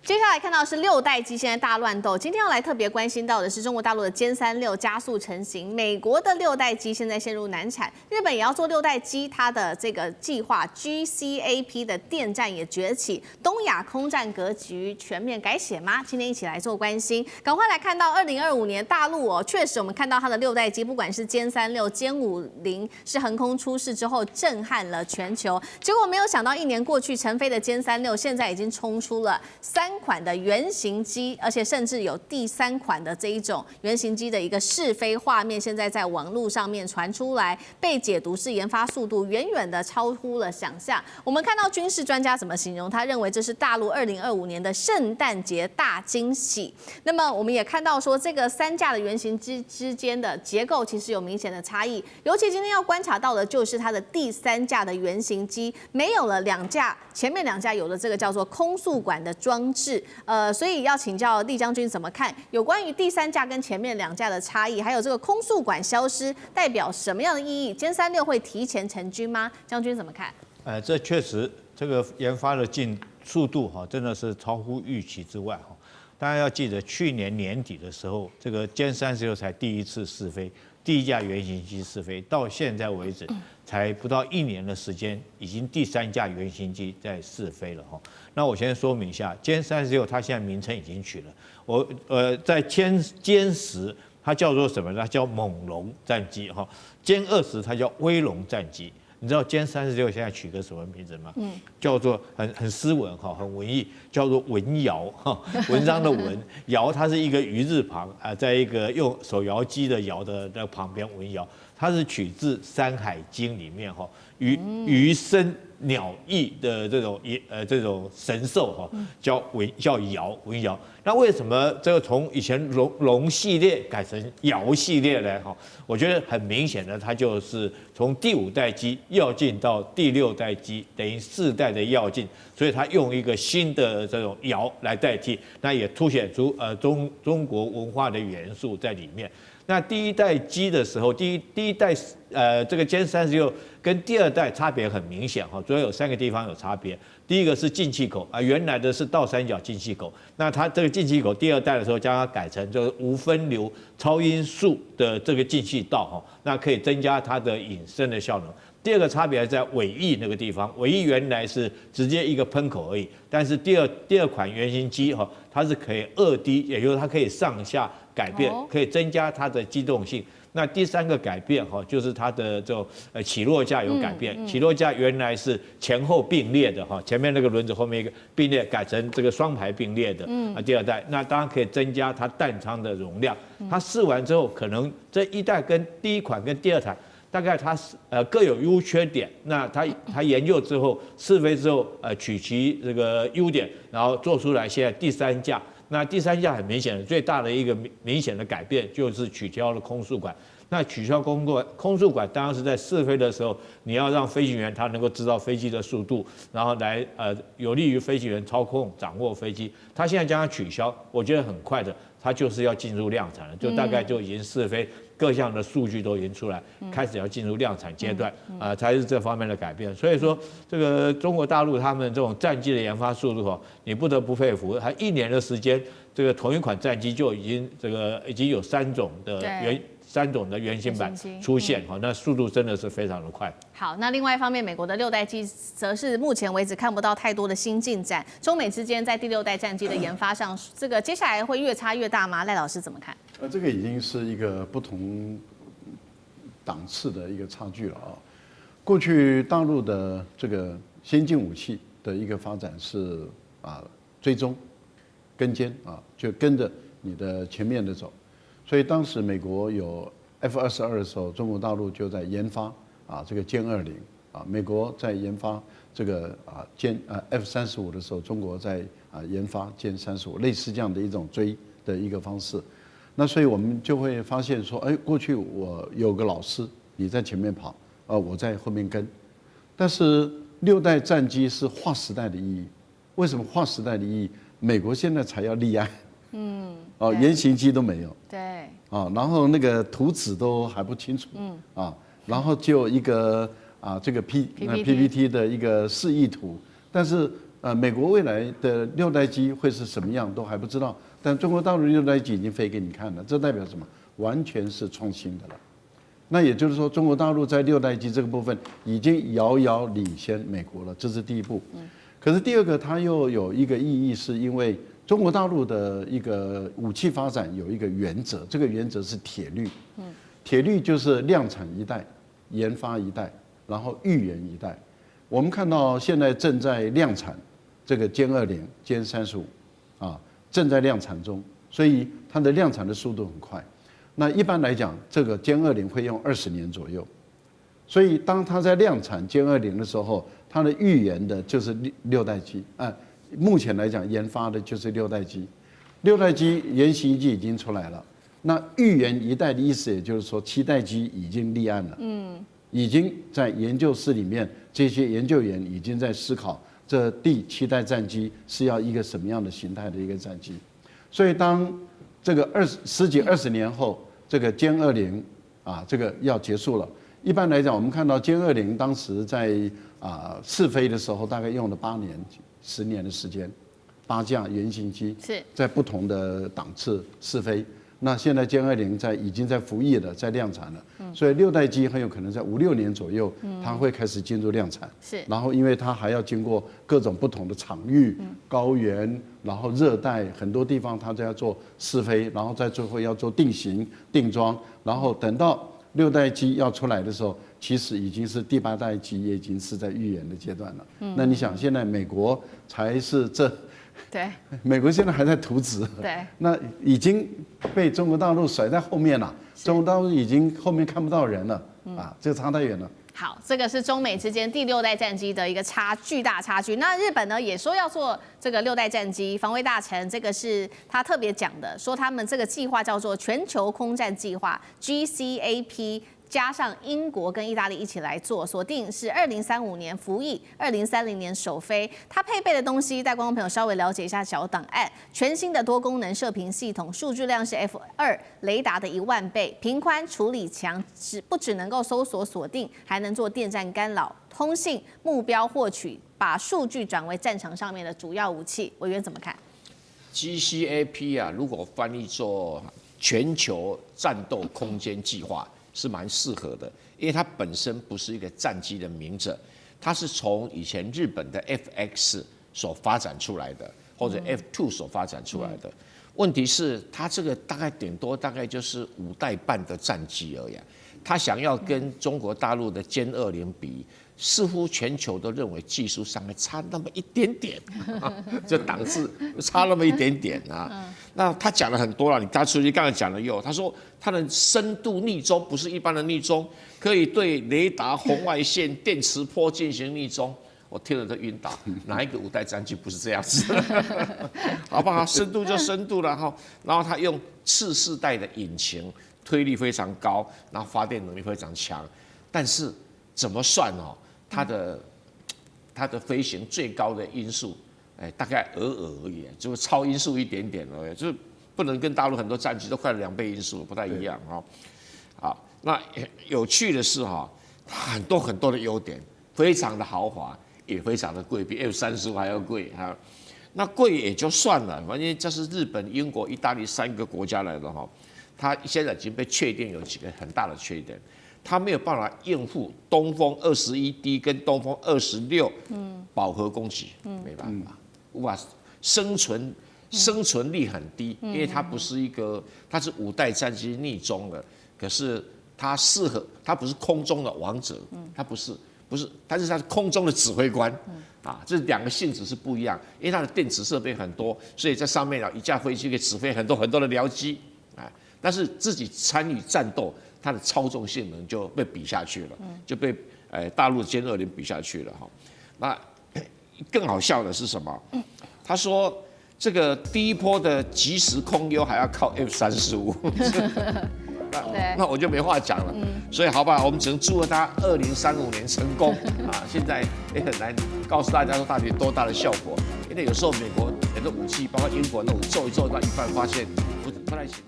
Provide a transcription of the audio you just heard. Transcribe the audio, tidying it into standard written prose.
接下來看到是6代機現在大亂鬥，今天要來特別關心到的是中國大陸的歼36加速成型，美國的6代機現在陷入難產，日本也要做6代機，它的這個計劃 GCAP 的電戰也崛起，東亞空戰格局全面改寫嗎？今天一起來做關心，趕快來看到2025年大陸確實我們看到它的6代機，不管是殲36、殲50是橫空出世之後震撼了全球，結果沒有想到1年過去，成飛的殲36現在已經衝出了3款的原型機，而且甚至有第3款的這一種原型機的一個試飛畫面，現在在網絡上面傳出來，被解讀是研發速度遠遠的超乎了想象。我們看到軍事專家怎麼形容，他認為這是大陸2025年的聖誕節大驚喜。那麼我們也看到說，這個3架的原型機之間的結構其實有明顯的差異，尤其今天要觀察到的就是它的第3架的原型機沒有了2架，前面2架有了這個叫做空速管的裝置。所以要請教酈將軍怎麼看有關於第3架跟前面2架的差異，還有這個空速管消失代表什麼樣的意義？殲36會提前成軍嗎？將軍怎麼看？這確實這個研發的速度真的是超乎預期之外哈。大家要記得，去年年底的時候，這個殲36才第一次試飛，第1架原型機試飛，到現在為止才不到1年的時間，已經第3架原型機在試飛了哈。那我先說明一下，殲36它現在名称已經取了，在殲10它叫做什麼呢？它叫猛龍戰機哈，殲20它叫威龍戰機。你知道殲36現在取個什麼名字嗎？叫做很斯文哈，很文藝，叫做文窯哈，文章的文，窯它是一個魚字旁啊，在一個用手搖機的窯的那旁邊文窯，它是取自《山海經》裡面哈，魚生鳥翼的這種神獸哈，叫窯文窯。那為什麼這個從以前龍系列改成窯系列呢？哈，我覺得很明顯的，它就是從第5代機躍進到第6代機，等於4代的躍進，所以它用一個新的這種窯來代替，那也凸顯出中國文化的元素在裡面。那第1代機的時候，第一代這個殲36跟第2代差別很明顯哈，主要有3個地方有差別。第一個是进氣口啊，原來的是倒3角进氣口，那它这個進氣口第2代的時候將它改成就是無分流超音速的這個进氣道哈，那可以增加它的引聲的效能。第2個差別在尾翼那個地方，尾翼原來是直接一個噴口而已，但是第二款原型機哈，它是可以2D，也就是它可以上下改变，可以增加它的機动性。那第3個改变哈，就是它的这种起落架有改变，起落架原來是前後並列的哈，前面那個輪子後面一個並列，改成這個雙排並列的第2代，那當然可以增加它彈艙的容量。它試完之後，可能這1代跟第1款跟第2款大概它各有優缺點，那它研究之後試飛之後取其這個優點，然後做出來現在第3架。那第3架很明顯的最大的一個明顯的改變就是取消了空速管。那取消空速管當然是在試飛的時候，你要讓飛行員他能夠知道飛機的速度，然後來有利於飛行員操控掌握飛機。他現在將它取消，我覺得很快的，他就是要進入量產了，就大概就已經試飛各項的數据都已經出來，開始要進入量產階段才是這方面的改變。所以說，這個中國大陸他們這種戰機的研發速度你不得不佩服。還1年的時間，這個同一款戰機就已經有3種的原型版出現，那速度真的是非常的快。好，那另外一方面，美國的6代機則是目前為止看不到太多的新進展。中美之間在第6代戰機的研發上，這個接下來會越差越大嗎？賴老師怎麼看？這個已經是一個不同檔次的一個差距了啊。過去大陸的這個先進武器的一個發展是追蹤跟監就跟着你的前面的走。所以當時美國有 F-22的時候，中國大陸就在研發這個殲20美國在研發這個F-35的時候，中國在研發殲35，類似這樣的一種追的一個方式。那所以我們就會發現說，過去我有個老師，你在前面跑，我在後面跟。但是6代戰機是劃時代的意義。為什麼劃時代的意義？美國現在才要立案。原型機都沒有，對，然後那個圖紙都還不清楚，然後就一個這個 PPT 的一個示意圖，但是美國未來的6代機會是什麼樣都還不知道，但中國大陸6代機已經飛給你看了，這代表什麼？完全是創新的了。那也就是說，中國大陸在6代機這個部分已經遙遙領先美國了，這是第一步。可是第二個，它又有一個意義，是因為中國大陸的一個武器發展有一個原則，這個原則是鐵律。鐵律就是量產一代，研發一代，然後預研一代。我們看到現在正在量產這個歼20、殲35，啊，正在量產中，所以它的量產的速度很快。那一般來講，這個殲20會用20年左右，所以當它在量產殲20的時候，它的預研的就是6代機，目前來講研發的就是6代機，6代機原型機已經出來了。那預研一代的意思，也就是說7代機已經立案了，已經在研究室裡面，這些研究員已經在思考這第7代戰機是要一個什麼樣的形態的一個戰機，所以當這個十幾20年後，這個殲20啊，這個要結束了。一般來講，我們看到殲20當時在試飛的時候，大概用了8年、10年的時間，8架原型機在不同的檔次試飛。那現在殲20已經在服役了，在量產了，所以6代機很有可能在5、6年左右，它会開始進入量產。然後因為它還要經過各種不同的場域，高原，然後熱帶很多地方，它都要做試飛，然後在最後要做定型、定裝，然後等到6代機要出來的時候，其實已經是第8代機也已經是在預研的階段了。那你想，現在美國才是對，美國現在還在圖紙，對，那已經被中國大陸甩在後面了。中國大陸已經後面看不到人了，這個差太遠了。好，這個是中美之間第6代戰機的一個巨大差距。那日本呢也說要做這個6代戰機，防衛大臣這個是他特別講的，說他們這個計劃叫做全球空戰計劃 GCAP。加上英國跟意大利一起來做，鎖定是2035年服役，2030年首飛。它配備的東西，帶觀眾朋友稍微了解一下小檔案。全新的多功能射頻系統，數據量是 F2雷達的1萬倍，頻寬處理強，不只能夠搜索鎖定，還能做電戰干擾、通信、目標獲取，把數據轉為戰場上面的主要武器。委員怎麼看 ？GCAP 啊，如果翻譯做全球戰鬥空間計劃。是蠻適合的，因為它本身不是一個戰機的名字，它是從以前日本的 FX 所發展出來的，或者 F2 所發展出来的。問題是，它這個頂多就是5代半的戰機而已。它想要跟中國大陸的殲20比，似乎全球都認為技術上還差那麼一點點，這檔次差那麼一點點啊。那他講了很多了，你剛才講了他說它的深度逆中不是一般的逆中，可以對雷達、紅外線、電磁波進行逆中。我聽了都暈倒，哪一個5代戰機不是這樣子？好不好？深度就深度了哈。然後他用次世代的引擎，推力非常高，然後發電能力非常強。但是怎麼算哦？它的飛行最高的音速，大概而已，就是超音速一點點而已，就是不能跟大陸很多戰機都快了2倍音速，不太一樣哈。好，那有趣的是哈，它很多的優點，非常的豪華。也非常的貴，比 F35還要貴哈。那貴也就算了，反正這是日本、英國、意大利3個國家來的哈。它現在已經被確定有幾個很大的缺點，它沒有辦法應付東風21D 跟東風26飽和攻擊，沒辦法，無法生存力很低，因為它不是它是5代戰機逆中的，可是它不是空中的王者，它不是，但是它是空中的指揮官，這2個性質是不一樣，因為它的電子設備很多，所以在上面一架飛機可以指揮很多的僚機，但是自己參與戰鬥，它的操縱性能就被比下去了，就被大陸殲20比下去了哈。那更好笑的是什麼？他說這個第一波的即時空優還要靠 F35。那我就沒話講了，所以好吧，我們只能祝賀他2035年成功啊！現在也很難告訴大家說到底多大的效果，因為有時候美國很多武器，包括英國那種做一做到一半，發現不太行。